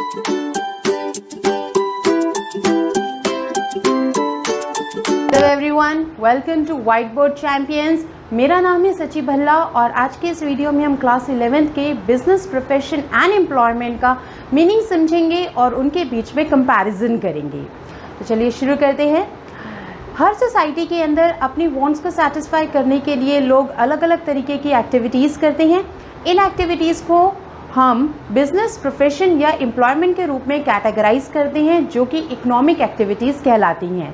Hello everyone, welcome to white board champions. मेरा नाम है सची भल्ला और आज के इस वीडियो में हम क्लास 11th के बिजनेस, प्रोफेशन एंड एम्प्लॉयमेंट का मीनिंग समझेंगे और उनके बीच में कंपैरिजन करेंगे। तो चलिए शुरू करते हैं। हर सोसाइटी के अंदर अपनी वांट्स को सेटिस्फाई करने के लिए लोग अलग अलग तरीके की एक्टिविटीज़ करते हैं। इन एक्टिविटीज़ को हम बिजनेस, प्रोफेशन या एम्प्लॉयमेंट के रूप में कैटेगराइज करते हैं, जो कि इकोनॉमिक एक्टिविटीज़ कहलाती हैं।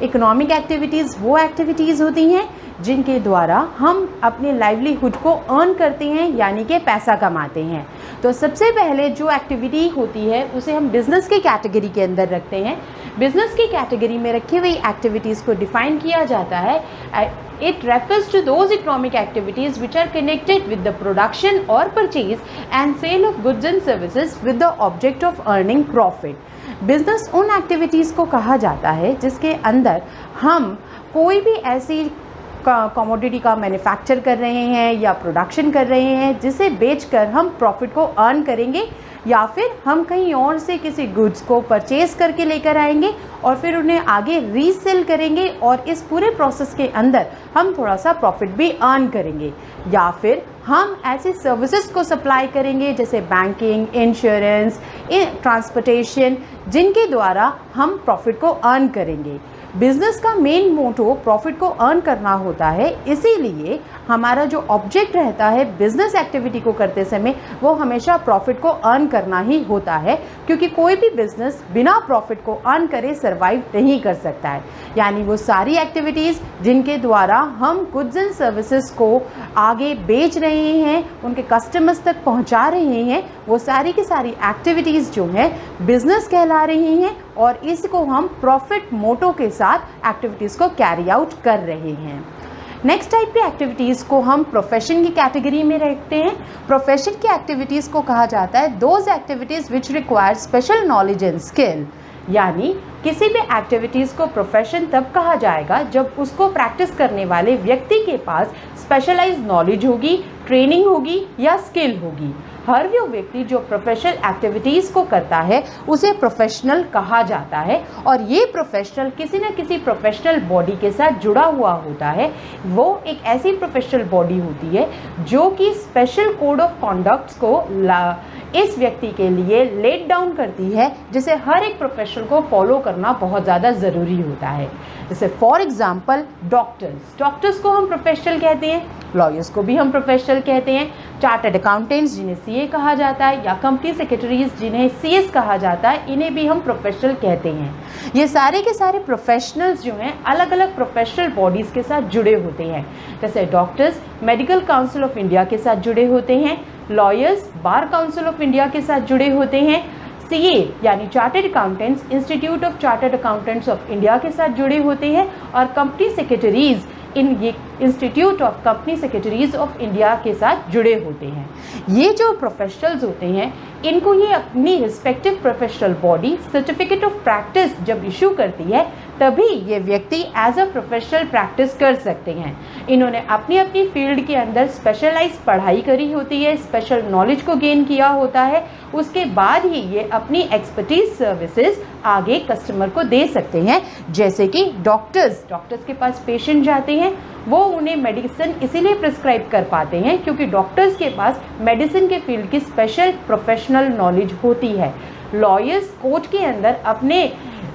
इकोनॉमिक एक्टिविटीज़ वो एक्टिविटीज़ होती हैं जिनके द्वारा हम अपने लाइवलीहुड को अर्न करते हैं, यानी कि पैसा कमाते हैं। तो सबसे पहले जो एक्टिविटी होती है उसे हम बिज़नेस की कैटेगरी के अंदर रखते हैं। बिज़नेस की कैटेगरी में रखी हुई एक्टिविटीज़ को डिफ़ाइन किया जाता है, it refers to those economic activities which are connected with the production or purchase and sale of goods and services with the object of earning profit. Business उन activities को कहा जाता है जिसके अंदर हम कोई भी ऐसी कमोडिटी का मैन्युफैक्चर कर रहे हैं या प्रोडक्शन कर रहे हैं जिसे बेचकर हम प्रॉफिट को अर्न करेंगे, या फिर हम कहीं और से किसी गुड्स को परचेज करके लेकर आएंगे और फिर उन्हें आगे रीसेल करेंगे और इस पूरे प्रोसेस के अंदर हम थोड़ा सा प्रॉफिट भी अर्न करेंगे। या फिर हम ऐसी सर्विसेज को सप्लाई करेंगे जैसे बैंकिंग, इंश्योरेंस, ट्रांसपोर्टेशन, जिनके द्वारा हम प्रॉफिट को अर्न करेंगे। बिज़नेस का मेन मोटो प्रॉफिट को अर्न करना होता है, इसीलिए हमारा जो ऑब्जेक्ट रहता है बिज़नेस एक्टिविटी को करते समय वो हमेशा प्रॉफिट को अर्न करना ही होता है, क्योंकि कोई भी बिज़नेस बिना प्रॉफिट को अर्न करे सर्वाइव नहीं कर सकता है। यानी वो सारी एक्टिविटीज़ जिनके द्वारा हम गुड्स एंड सर्विसेज को आगे बेच रहे हैं, उनके कस्टमर्स तक पहुंचा रहे हैं, वो सारी की सारी एक्टिविटीज़ जो हैं बिज़नेस कहला रही हैं और इसको हम प्रॉफिट मोटो के साथ एक्टिविटीज़ को कैरी आउट कर रहे हैं। नेक्स्ट टाइप की एक्टिविटीज़ को हम प्रोफेशन की कैटेगरी में रखते हैं। प्रोफेशन की एक्टिविटीज़ को कहा जाता है those activities which require special knowledge and skill. यानी किसी भी एक्टिविटीज़ को प्रोफेशन तब कहा जाएगा जब उसको प्रैक्टिस करने वाले व्यक्ति के पास स्पेशलाइज्ड नॉलेज होगी, ट्रेनिंग होगी या स्किल होगी। हर वो व्यक्ति जो प्रोफेशनल एक्टिविटीज़ को करता है उसे प्रोफेशनल कहा जाता है और ये प्रोफेशनल किसी न किसी प्रोफेशनल बॉडी के साथ जुड़ा हुआ होता है। वो एक ऐसी प्रोफेशनल बॉडी होती है जो कि स्पेशल कोड ऑफ कॉन्डक्ट्स को इस व्यक्ति के लिए लेट डाउन करती है, जिसे हर एक प्रोफेशनल को फॉलो करना बहुत ज़्यादा ज़रूरी होता है। जैसे फॉर एग्जांपल डॉक्टर्स को हम प्रोफेशनल कहते हैं, लॉयर्स को भी हम प्रोफेशनल कहते हैं, चार्टर्ड अकाउंटेंट्स जिन्हें सीए कहा जाता है या कंपनी सेक्रेटरीज जिन्हें सीएस कहा जाता है, इन्हें भी हम प्रोफेशनल कहते हैं। ये सारे के सारे प्रोफेशनल्स जो हैं अलग अलग प्रोफेशनल बॉडीज़ के साथ जुड़े होते हैं। जैसे doctors medical council of India के साथ जुड़े होते हैं, lawyers bar council of India के साथ जुड़े होते हैं, सीए यानी chartered accountants institute of chartered accountants of India के साथ जुड़े होते हैं, और कंपनी सेक्रेटरीज ये institute of company secretaries of India के साथ जुड़े होते हैं। ये जो प्रोफेशनल्स होते हैं इनको ये अपनी respective professional body certificate of practice जब इशू करती है तभी ये व्यक्ति एज अ प्रोफेशनल प्रैक्टिस कर सकते हैं। इन्होंने अपनी अपनी फील्ड के अंदर स्पेशलाइज पढ़ाई करी होती है, स्पेशल नॉलेज को गेन किया होता है, उसके बाद ही ये अपनी एक्सपर्टीज सर्विसेज आगे कस्टमर को दे सकते हैं। जैसे कि डॉक्टर्स के पास पेशेंट जाते हैं, वो उन्हें मेडिसिन इसीलिए प्रिस्क्राइब कर पाते हैं क्योंकि डॉक्टर्स के पास मेडिसिन के फील्ड की स्पेशल प्रोफेशनल नॉलेज होती है। लॉयर्स कोर्ट के अंदर अपने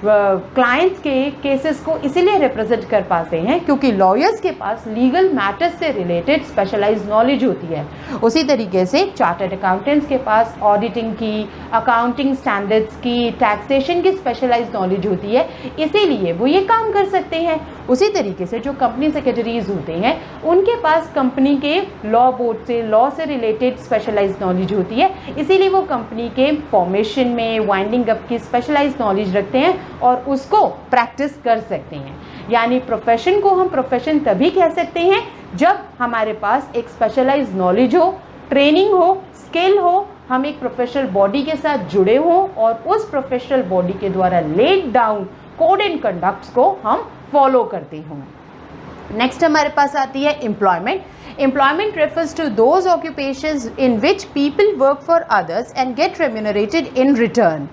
क्लाइंट्स के केसेस को इसीलिए रिप्रेजेंट कर पाते हैं क्योंकि लॉयर्स के पास लीगल मैटर्स से रिलेटेड स्पेशलाइज्ड नॉलेज होती है। उसी तरीके से चार्टर्ड अकाउंटेंट्स के पास ऑडिटिंग की, अकाउंटिंग स्टैंडर्ड्स की, टैक्सेशन की स्पेशलाइज्ड नॉलेज होती है, इसीलिए वो ये काम कर सकते हैं। उसी तरीके से जो कंपनी सेक्रेटरीज होते हैं उनके पास कंपनी के लॉ बोर्ड से, लॉ से रिलेटेड स्पेशलाइज्ड नॉलेज होती है, इसीलिए वो कंपनी के फॉर्मेशन में, वाइंडिंग अप की स्पेशलाइज्ड नॉलेज रखते हैं और उसको प्रैक्टिस कर सकते हैं। यानी प्रोफेशन को हम प्रोफेशन तभी कह सकते हैं जब हमारे पास एक स्पेशलाइज्ड नॉलेज हो, ट्रेनिंग हो, स्किल हो, हम एक प्रोफेशनल बॉडी के साथ जुड़े हों और उस प्रोफेशनल बॉडी के द्वारा laid down code and conducts को हम फॉलो करते हों। नेक्स्ट हमारे पास आती है employment. Employment refers to those occupations in which people work for others and get remunerated in return.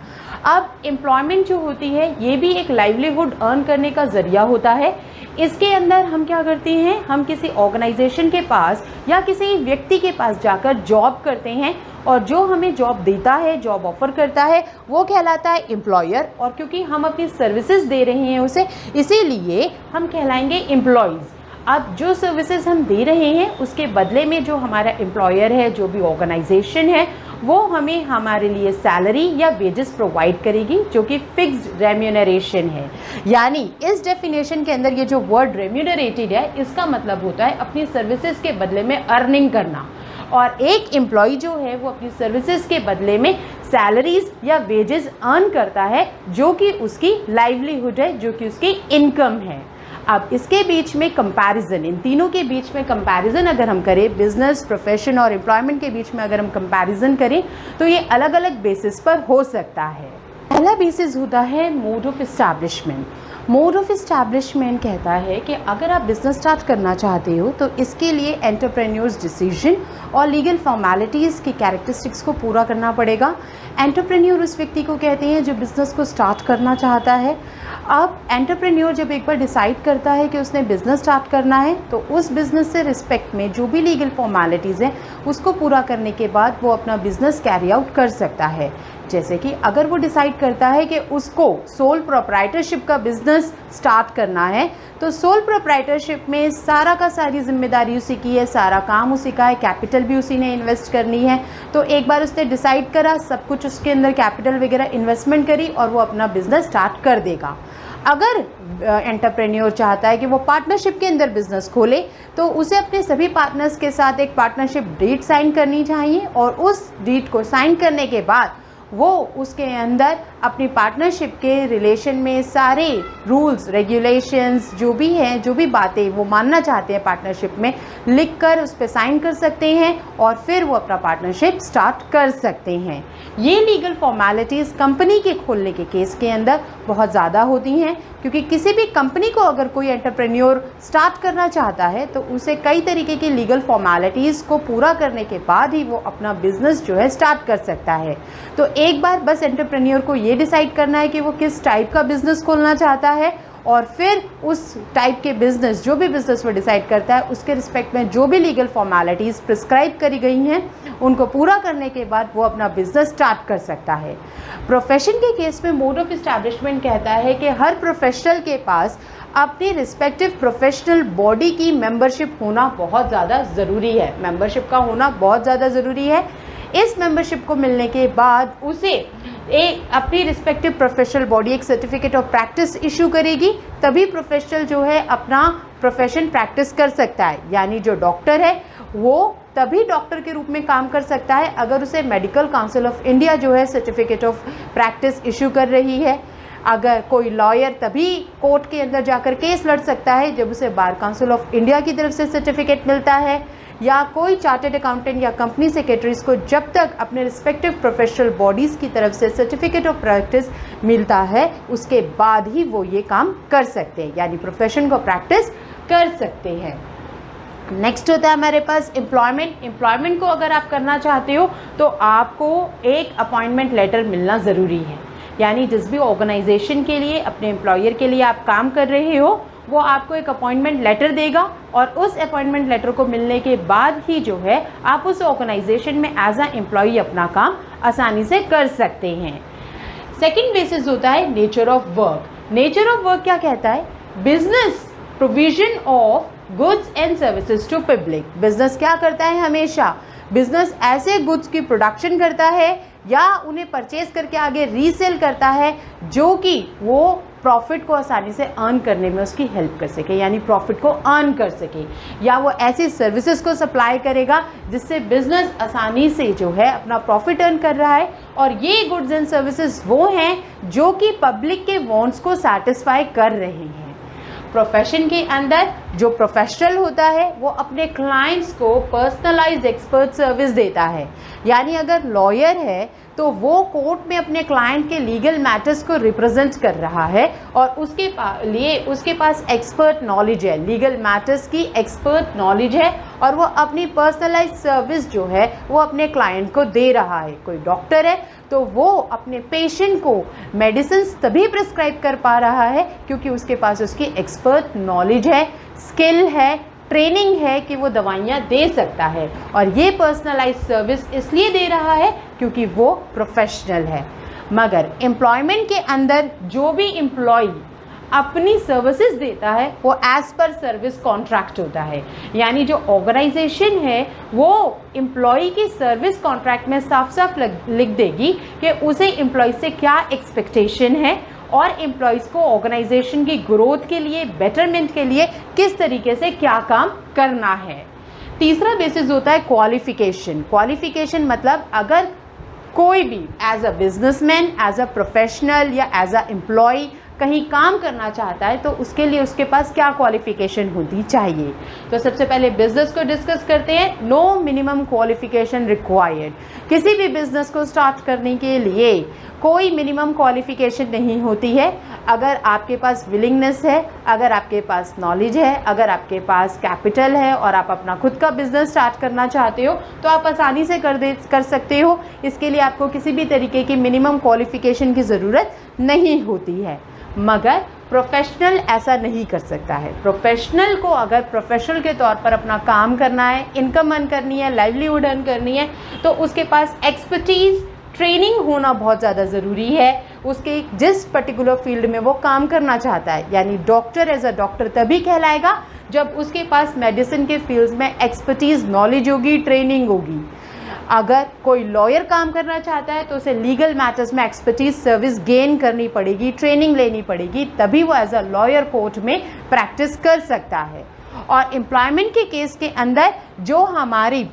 अब एम्प्लॉयमेंट जो होती है ये भी एक लाइवलीहुड अर्न करने का ज़रिया होता है। इसके अंदर हम क्या करते हैं, हम किसी ऑर्गेनाइजेशन के पास या किसी व्यक्ति के पास जाकर जॉब करते हैं और जो हमें जॉब देता है, जॉब ऑफर करता है, वो कहलाता है एम्प्लॉयर। और क्योंकि हम अपनी सर्विसेज दे रहे हैं उसे, इसीलिए हम कहलाएंगे एम्प्लॉयज़। अब जो सर्विसेज हम दे रहे हैं उसके बदले में जो हमारा एम्प्लॉयर है, जो भी ऑर्गेनाइजेशन है, वो हमें हमारे लिए सैलरी या वेजेस प्रोवाइड करेगी, जो कि फिक्स्ड रेम्यूनरेशन है। यानी इस डेफिनेशन के अंदर ये जो वर्ड रेम्यूनरेटेड है, इसका मतलब होता है अपनी सर्विसेज के बदले में अर्निंग करना। और एक एम्प्लॉय जो है वो अपनी सर्विसेज के बदले में सैलरीज या वेजेस अर्न करता है, जो कि उसकी लाइवलीहुड है, जो कि उसकी इनकम है। अब इसके बीच में कंपैरिजन, इन तीनों के बीच में कंपैरिजन अगर हम करें, बिजनेस, प्रोफेशन और एम्प्लॉयमेंट के बीच में अगर हम कंपैरिजन करें, तो ये अलग अलग बेसिस पर हो सकता है। पहला बेसिस होता है mode of establishment. Mode of establishment कहता है कि अगर आप बिजनेस स्टार्ट करना चाहते हो तो इसके लिए एंटरप्रेन्योर्स डिसीजन और लीगल फॉर्मेलिटीज़ की कैरेक्टरिस्टिक्स को पूरा करना पड़ेगा। एंटरप्रेन्योर उस व्यक्ति को कहते हैं जो बिज़नेस को स्टार्ट करना चाहता है। अब एंटरप्रेन्योर जब एक बार डिसाइड करता है कि उसने बिज़नेस स्टार्ट करना है, तो उस बिज़नेस से रिस्पेक्ट में जो भी लीगल फॉर्मेलिटीज़ हैं उसको पूरा करने के बाद वो अपना बिज़नेस कैरी आउट कर सकता है। जैसे कि अगर वो डिसाइड करता है कि उसको सोल प्रोप्राइटरशिप का बिज़नेस स्टार्ट करना है, तो सोल प्रोप्राइटरशिप में सारा का सारी जिम्मेदारी उसी की है, सारा काम उसी का है, कैपिटल भी उसी ने इन्वेस्ट करनी है। तो एक बार उसने डिसाइड करा, सब कुछ उसके अंदर कैपिटल वगैरह इन्वेस्टमेंट करी और वो अपना बिज़नेस स्टार्ट कर देगा। अगर एंटरप्रेन्योर चाहता है कि वो पार्टनरशिप के अंदर बिजनेस खोले, तो उसे अपने सभी पार्टनर्स के साथ एक पार्टनरशिप डीड साइन करनी चाहिए और उस डीड को साइन करने के बाद वो उसके अंदर अपनी पार्टनरशिप के रिलेशन में सारे रूल्स, रेगुलेशंस जो भी हैं, जो भी बातें वो मानना चाहते हैं पार्टनरशिप में, लिखकर उस पर साइन कर सकते हैं और फिर वो अपना पार्टनरशिप स्टार्ट कर सकते हैं। ये लीगल फॉर्मेलिटीज़ कंपनी के खोलने के केस के अंदर बहुत ज़्यादा होती हैं, क्योंकि किसी भी कंपनी को अगर कोई एंटरप्रेन्योर स्टार्ट करना चाहता है तो उसे कई तरीके की लीगल फॉर्मेलिटीज़ को पूरा करने के बाद ही वो अपना बिज़नेस जो है स्टार्ट कर सकता है। तो एक बार बस एंटरप्रेन्योर को ये डिसाइड करना है कि वो किस टाइप का बिज़नेस खोलना चाहता है, और फिर उस टाइप के बिज़नेस, जो भी बिज़नेस वो डिसाइड करता है, उसके रिस्पेक्ट में जो भी लीगल फॉर्मेलिटीज़ प्रिस्क्राइब करी गई हैं उनको पूरा करने के बाद वो अपना बिज़नेस स्टार्ट कर सकता है। प्रोफेशन के केस में मोड ऑफ एस्टैब्लिशमेंट कहता है कि हर प्रोफेशनल के पास अपनी रिस्पेक्टिव प्रोफेशनल बॉडी की मेंबरशिप होना बहुत ज़्यादा ज़रूरी है। मेंबरशिप का होना बहुत ज़्यादा ज़रूरी है। इस मेंबरशिप को मिलने के बाद उसे एक अपनी रिस्पेक्टिव प्रोफेशनल बॉडी एक सर्टिफिकेट ऑफ प्रैक्टिस इशू करेगी, तभी प्रोफेशनल जो है अपना प्रोफेशन प्रैक्टिस कर सकता है। यानी जो डॉक्टर है वो तभी डॉक्टर के रूप में काम कर सकता है अगर उसे मेडिकल काउंसिल ऑफ इंडिया जो है सर्टिफिकेट ऑफ प्रैक्टिस इशू कर रही है। अगर कोई लॉयर तभी कोर्ट के अंदर जाकर केस लड़ सकता है जब उसे बार काउंसिल ऑफ इंडिया की तरफ से सर्टिफिकेट मिलता है, या कोई चार्टर्ड अकाउंटेंट या कंपनी सेक्रेटरीज को जब तक अपने रिस्पेक्टिव प्रोफेशनल बॉडीज़ की तरफ से सर्टिफिकेट ऑफ प्रैक्टिस मिलता है उसके बाद ही वो ये काम कर सकते हैं, यानी प्रोफेशन को प्रैक्टिस कर सकते हैं। नेक्स्ट होता है हमारे पास एम्प्लॉयमेंट। एम्प्लॉयमेंट को अगर आप करना चाहते हो तो आपको एक अपॉइंटमेंट लेटर मिलना ज़रूरी है। यानी जिस भी ऑर्गेनाइजेशन के लिए, अपने एम्प्लॉयर के लिए आप काम कर रहे हो, वो आपको एक अपॉइंटमेंट लेटर देगा और उस अपॉइंटमेंट लेटर को मिलने के बाद ही जो है आप उस ऑर्गेनाइजेशन में एज अ एम्प्लॉई अपना काम आसानी से कर सकते हैं। सेकंड बेसिस होता है nature of work. Nature of work क्या कहता है? Business provision of goods and services to public. Business क्या करता है? हमेशा बिजनेस ऐसे गुड्स की प्रोडक्शन करता है या उन्हें परचेज करके आगे रीसेल करता है जो कि वो प्रॉफिट को आसानी से अर्न करने में उसकी हेल्प कर सके, यानी प्रॉफिट को अर्न कर सके, या वो ऐसी सर्विसेज को सप्लाई करेगा जिससे बिजनेस आसानी से जो है अपना प्रॉफिट अर्न कर रहा है। और ये गुड्स एंड सर्विसेज वो हैं जो कि पब्लिक के वांट्स को सेटिस्फाई कर रहे हैं। प्रोफेशन के अंदर जो प्रोफेशनल होता है वो अपने क्लाइंट्स को पर्सनलाइज्ड एक्सपर्ट सर्विस देता है। यानी अगर लॉयर है तो वो कोर्ट में अपने क्लाइंट के लीगल मैटर्स को रिप्रेजेंट कर रहा है और उसके पास एक्सपर्ट नॉलेज है, लीगल मैटर्स की एक्सपर्ट नॉलेज है और वो अपनी पर्सनलाइज्ड सर्विस जो है वो अपने क्लाइंट को दे रहा है। कोई डॉक्टर है तो वो अपने पेशेंट को मेडिसिन तभी प्रिस्क्राइब कर पा रहा है क्योंकि उसके पास उसकी एक्सपर्ट नॉलेज है, स्किल है, ट्रेनिंग है कि वो दवाइयाँ दे सकता है। और ये पर्सनलाइज्ड सर्विस इसलिए दे रहा है क्योंकि वो प्रोफेशनल है। मगर एम्प्लॉयमेंट के अंदर जो भी एम्प्लॉय अपनी सर्विसेज देता है वो एज पर सर्विस कॉन्ट्रैक्ट होता है, यानी जो ऑर्गेनाइजेशन है वो एम्प्लॉय की सर्विस कॉन्ट्रैक्ट में साफ साफ लिख देगी कि उसे एम्प्लॉय से क्या एक्सपेक्टेशन है और एम्प्लॉयज़ को ऑर्गेनाइजेशन की ग्रोथ के लिए, बेटरमेंट के लिए किस तरीके से क्या काम करना है। तीसरा बेसिस होता है क्वालिफिकेशन। क्वालिफिकेशन मतलब अगर कोई भी as a businessman, as a professional या एज अ एम्प्लॉय कहीं काम करना चाहता है तो उसके लिए उसके पास क्या क्वालिफिकेशन होनी चाहिए। तो सबसे पहले बिजनेस को डिस्कस करते हैं। No minimum qualification required. किसी भी बिजनेस को स्टार्ट करने के लिए कोई मिनिमम क्वालिफिकेशन नहीं होती है। अगर आपके पास विलिंगनेस है, अगर आपके पास नॉलेज है, अगर आपके पास कैपिटल है और आप अपना खुद का बिजनेस स्टार्ट करना चाहते हो तो आप आसानी से कर सकते हो। इसके लिए आपको किसी भी तरीके की मिनिमम क्वालिफिकेशन की ज़रूरत नहीं होती है। मगर प्रोफेशनल ऐसा नहीं कर सकता है। प्रोफेशनल को अगर प्रोफेशनल के तौर पर अपना काम करना है, इनकम अर्न करनी है, लाइवलीहुड अर्न करनी है तो उसके पास एक्सपर्टीज़, ट्रेनिंग होना बहुत ज़्यादा ज़रूरी है उसके जिस पर्टिकुलर फील्ड में वो काम करना चाहता है। यानी डॉक्टर एज अ डॉक्टर तभी कहलाएगा जब उसके पास मेडिसिन के फील्ड्स में एक्सपर्टीज़, नॉलेज होगी, ट्रेनिंग होगी। अगर कोई लॉयर काम करना चाहता है तो उसे लीगल मैटर्स में एक्सपर्टीज सर्विस गेन करनी पड़ेगी, ट्रेनिंग लेनी पड़ेगी, तभी वो एज अ लॉयर कोर्ट में प्रैक्टिस कर सकता है। और एम्प्लॉयमेंट के केस के अंदर जो हमारी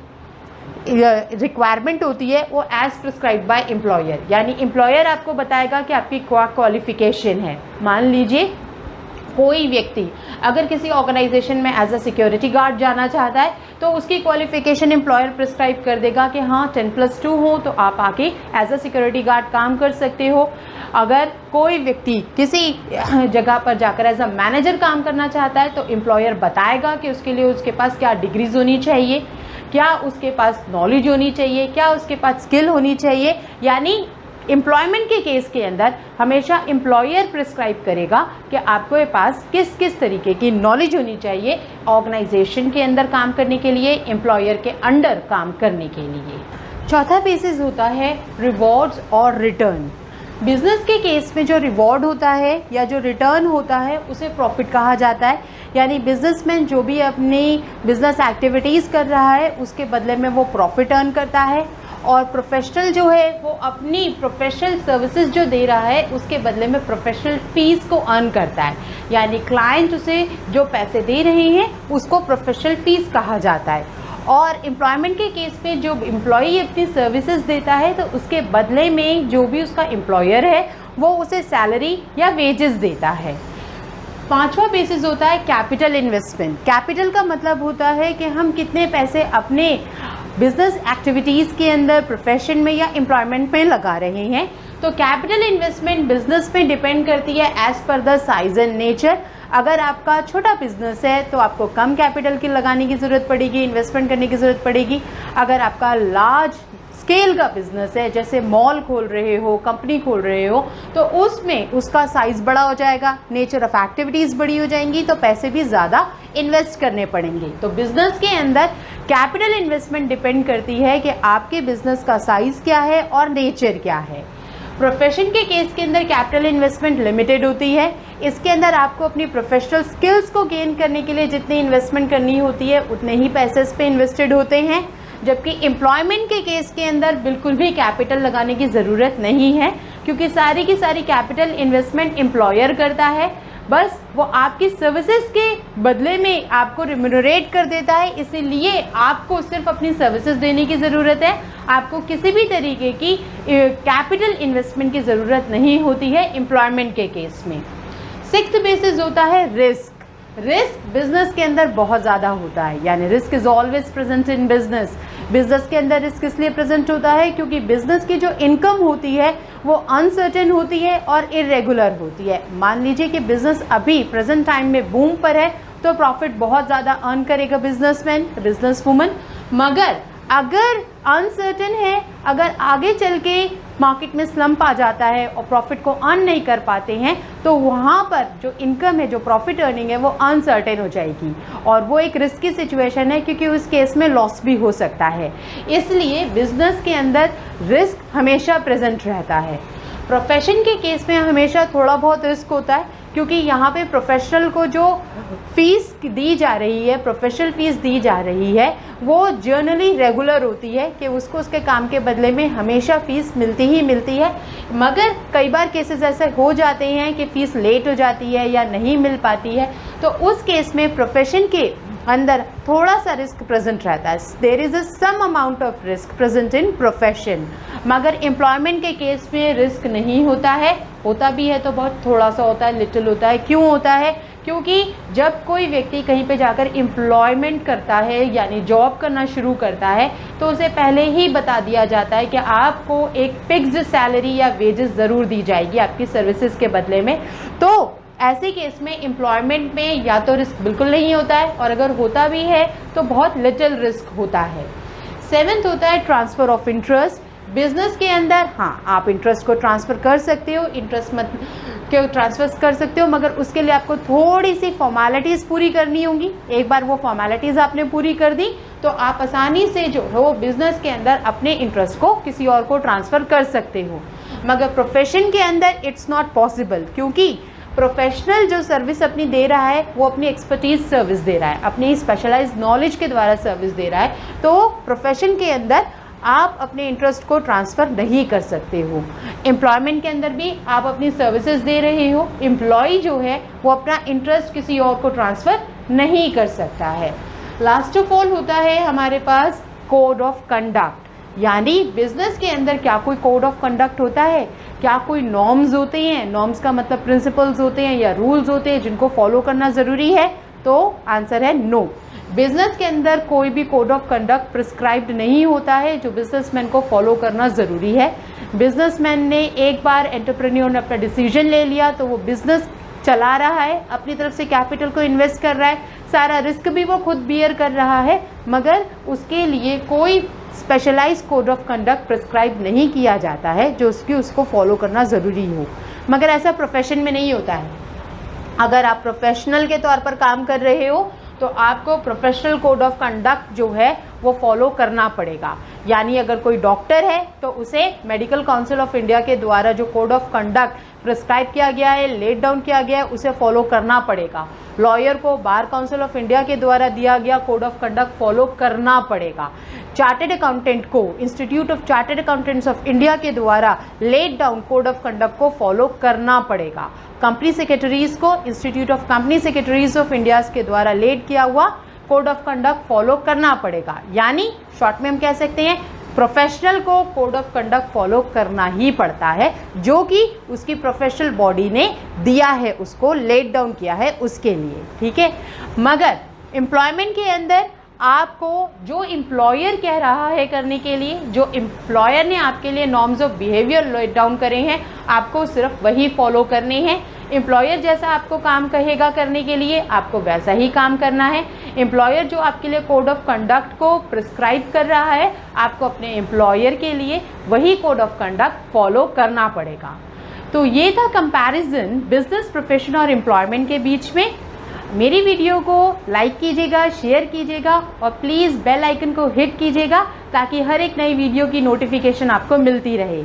रिक्वायरमेंट होती है वो एज प्रिस्क्राइब बाय एम्प्लॉयर, यानी एम्प्लॉयर आपको बताएगा कि आपकी क्या क्वालिफिकेशन है। मान लीजिए कोई व्यक्ति अगर किसी ऑर्गेनाइजेशन में एज अ सिक्योरिटी गार्ड जाना चाहता है तो उसकी क्वालिफिकेशन एम्प्लॉयर प्रिस्क्राइब कर देगा कि हाँ 10+2 हो तो आप आके एज अ सिक्योरिटी गार्ड काम कर सकते हो। अगर कोई व्यक्ति किसी जगह पर जाकर एज अ मैनेजर काम करना चाहता है तो एम्प्लॉयर बताएगा कि उसके लिए उसके पास क्या डिग्रीज होनी चाहिए, क्या उसके पास नॉलेज होनी चाहिए, क्या उसके पास स्किल होनी चाहिए। यानी एम्प्लॉयमेंट के केस के अंदर हमेशा एम्प्लॉयर प्रिस्क्राइब करेगा कि आपके पास किस किस तरीके की नॉलेज होनी चाहिए ऑर्गेनाइजेशन के अंदर काम करने के लिए, एम्प्लॉयर के अंडर काम करने के लिए। चौथा बेसिस होता है रिवॉर्ड्स और रिटर्न। बिजनेस के केस में जो रिवॉर्ड होता है या जो रिटर्न होता है उसे प्रॉफिट कहा जाता है। यानी बिजनेसमैन जो भी अपनी बिजनेस एक्टिविटीज़ कर रहा है उसके बदले में वो प्रॉफिट अर्न करता है। और प्रोफेशनल जो है वो अपनी प्रोफेशनल सर्विसेज जो दे रहा है उसके बदले में प्रोफेशनल फ़ीस को अर्न करता है। यानी क्लाइंट उसे जो पैसे दे रहे हैं उसको प्रोफेशनल फ़ीस कहा जाता है। और एम्प्लॉयमेंट के केस में जो एम्प्लॉई अपनी सर्विसेज देता है तो उसके बदले में जो भी उसका एम्प्लॉयर है वो उसे सैलरी या वेजेस देता है। पांचवा बेसिस होता है कैपिटल इन्वेस्टमेंट। कैपिटल का मतलब होता है कि हम कितने पैसे अपने बिजनेस एक्टिविटीज़ के अंदर, प्रोफेशन में या एम्प्लॉयमेंट में लगा रहे हैं। तो कैपिटल इन्वेस्टमेंट बिजनेस पे डिपेंड करती है as per the size and nature. अगर आपका छोटा बिजनेस है तो आपको कम कैपिटल की लगाने की ज़रूरत पड़ेगी, इन्वेस्टमेंट करने की ज़रूरत पड़ेगी। अगर आपका लार्ज स्केल का बिजनेस है, जैसे मॉल खोल रहे हो, कंपनी खोल रहे हो, तो उसमें उसका साइज़ बड़ा हो जाएगा, नेचर ऑफ एक्टिविटीज़ बड़ी हो जाएंगी, तो पैसे भी ज़्यादा इन्वेस्ट करने पड़ेंगे। तो बिज़नेस के अंदर कैपिटल इन्वेस्टमेंट डिपेंड करती है कि आपके बिज़नेस का साइज़ क्या है और नेचर क्या है। प्रोफेशन के केस के अंदर कैपिटल इन्वेस्टमेंट लिमिटेड होती है। इसके अंदर आपको अपनी प्रोफेशनल स्किल्स को गेन करने के लिए जितनी इन्वेस्टमेंट करनी होती है उतने ही पैसे इस पे इन्वेस्टेड होते हैं। जबकि एम्प्लॉयमेंट के केस के अंदर बिल्कुल भी कैपिटल लगाने की ज़रूरत नहीं है, क्योंकि सारी की सारी कैपिटल इन्वेस्टमेंट एम्प्लॉयर करता है। बस वो आपकी सर्विसेज के बदले में आपको रिम्यूनरेट कर देता है, इसीलिए आपको सिर्फ अपनी सर्विसेज देने की ज़रूरत है। आपको किसी भी तरीके की कैपिटल इन्वेस्टमेंट की ज़रूरत नहीं होती है एम्प्लॉयमेंट के केस में। सिक्स्थ बेसिस होता है रिस्क। रिस्क बिजनेस के अंदर बहुत ज़्यादा होता है, यानी risk is always present in business. Business के अंदर रिस्क इसलिए प्रेजेंट होता है क्योंकि बिजनेस की जो इनकम होती है वो अनसर्टेन होती है और इरेगुलर होती है। मान लीजिए कि बिजनेस अभी प्रेजेंट टाइम में बूम पर है तो प्रॉफिट बहुत ज़्यादा अर्न करेगा बिजनेसमैन, बिजनेस वूमन। मगर अगर अनसर्टेन है, अगर आगे चल के मार्केट में स्लम्प आ जाता है और प्रॉफिट को अर्न नहीं कर पाते हैं तो वहाँ पर जो इनकम है, जो प्रॉफिट अर्निंग है वो अनसर्टेन हो जाएगी और वो एक रिस्की सिचुएशन है क्योंकि उस केस में लॉस भी हो सकता है। इसलिए बिजनेस के अंदर रिस्क हमेशा प्रेजेंट रहता है। प्रोफेशन के केस में हमेशा थोड़ा बहुत रिस्क होता है क्योंकि यहाँ पे प्रोफेशनल को जो फीस दी जा रही है, प्रोफेशनल फीस दी जा रही है, वो जनरली रेगुलर होती है कि उसको उसके काम के बदले में हमेशा फ़ीस मिलती ही मिलती है। मगर कई बार केसेस ऐसे हो जाते हैं कि फ़ीस लेट हो जाती है या नहीं मिल पाती है, तो उस केस में प्रोफेशन के अंदर थोड़ा सा रिस्क प्रेजेंट रहता है। There is a sum amount of risk present in profession. मगर एम्प्लॉयमेंट के केस में रिस्क नहीं होता है, होता भी है तो बहुत थोड़ा सा होता है, लिटिल होता है। क्यों होता है? क्योंकि जब कोई व्यक्ति कहीं पे जाकर एम्प्लॉयमेंट करता है यानी जॉब करना शुरू करता है तो उसे पहले ही बता दिया जाता है कि आपको एक फिक्स्ड सैलरी या वेजेस ज़रूर दी जाएगी आपकी सर्विसेज के बदले में। तो ऐसे केस में एम्प्लॉयमेंट में या तो रिस्क बिल्कुल नहीं होता है और अगर होता भी है तो बहुत लिटिल रिस्क होता है। 7th होता है ट्रांसफ़र ऑफ इंटरेस्ट। बिजनेस के अंदर हाँ, आप इंटरेस्ट को ट्रांसफ़र कर सकते हो, इंटरेस्ट मत क्यों ट्रांसफ़र कर सकते हो, मगर उसके लिए आपको थोड़ी सी फॉर्मेलिटीज़ पूरी करनी होंगी। एक बार वो फॉर्मेलिटीज़ आपने पूरी कर दी तो आप आसानी से जो है वो बिज़नेस के अंदर अपने इंटरेस्ट को किसी और को ट्रांसफ़र कर सकते हो। मगर प्रोफेशन के अंदर इट्स नॉट पॉसिबल क्योंकि प्रोफेशनल जो सर्विस अपनी दे रहा है वो अपनी एक्सपर्टीज़ सर्विस दे रहा है, अपनी स्पेशलाइज्ड नॉलेज के द्वारा सर्विस दे रहा है। तो प्रोफेशन के अंदर आप अपने इंटरेस्ट को ट्रांसफ़र नहीं कर सकते हो। एम्प्लॉयमेंट के अंदर भी आप अपनी सर्विसेज दे रहे हो, एम्प्लॉय जो है वो अपना इंटरेस्ट किसी और को ट्रांसफ़र नहीं कर सकता है। लास्ट ऑफ ऑल होता है हमारे पास कोड ऑफ कंडक्ट, यानी बिजनेस के अंदर क्या कोई कोड ऑफ कंडक्ट होता है, क्या कोई नॉर्म्स होते हैं। नॉर्म्स का मतलब प्रिंसिपल्स होते हैं या रूल्स होते हैं जिनको फॉलो करना ज़रूरी है, तो आंसर है नो। बिजनेस के अंदर कोई भी कोड ऑफ कंडक्ट प्रिस्क्राइब्ड नहीं होता है जो बिजनेसमैन को फॉलो करना ज़रूरी है। बिजनेसमैन ने एक बार एंटरप्रेन्योर ने अपना डिसीजन ले लिया तो वो बिजनेस चला रहा है, अपनी तरफ से कैपिटल को इन्वेस्ट कर रहा है, सारा रिस्क भी वो खुद बियर कर रहा है, मगर उसके लिए कोई specialise code of conduct prescribe नहीं किया जाता है जो उसको फॉलो करना ज़रूरी हो। मगर ऐसा प्रोफेशन में नहीं होता है। अगर आप प्रोफेशनल के तौर पर काम कर रहे हो तो आपको प्रोफेशनल कोड ऑफ कंडक्ट जो है वो फॉलो करना पड़ेगा। यानी अगर कोई डॉक्टर है तो उसे मेडिकल काउंसिल ऑफ इंडिया के द्वारा जो कोड ऑफ कंडक्ट प्रिस्क्राइब किया गया है, लेट डाउन किया गया है, उसे फॉलो करना पड़ेगा। लॉयर को बार काउंसिल ऑफ इंडिया के द्वारा दिया गया कोड ऑफ कंडक्ट फॉलो करना पड़ेगा। चार्टर्ड अकाउंटेंट को institute of chartered accountants of India के द्वारा let down code of conduct को फॉलो करना पड़ेगा। कंपनी सेक्रेटरीज को institute of company secretaries of India के द्वारा लेट किया हुआ कोड ऑफ कंडक्ट फॉलो करना पड़ेगा। यानी शॉर्ट में हम कह सकते हैं प्रोफेशनल को कोड ऑफ कंडक्ट फॉलो करना ही पड़ता है जो कि उसकी प्रोफेशनल बॉडी ने दिया है, उसको लेट डाउन किया है उसके लिए, ठीक है। मगर एम्प्लॉयमेंट के अंदर आपको जो एम्प्लॉयर कह रहा है करने के लिए, जो एम्प्लॉयर ने आपके लिए norms of behaviour let down करे हैं, आपको सिर्फ वही फॉलो करने हैं। एम्प्लॉयर जैसा आपको काम कहेगा करने के लिए आपको वैसा ही काम करना है। एम्प्लॉयर जो आपके लिए कोड ऑफ कंडक्ट को प्रिस्क्राइब कर रहा है आपको अपने एम्प्लॉयर के लिए वही कोड ऑफ कंडक्ट फॉलो करना पड़ेगा। तो ये था कंपैरिजन बिजनेस, प्रोफेशन और एम्प्लॉयमेंट के बीच में। मेरी वीडियो को लाइक कीजिएगा, शेयर कीजिएगा और प्लीज़ बेल आइकन को हिट कीजिएगा ताकि हर एक नई वीडियो की नोटिफिकेशन आपको मिलती रहे।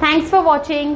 Thanks for watching.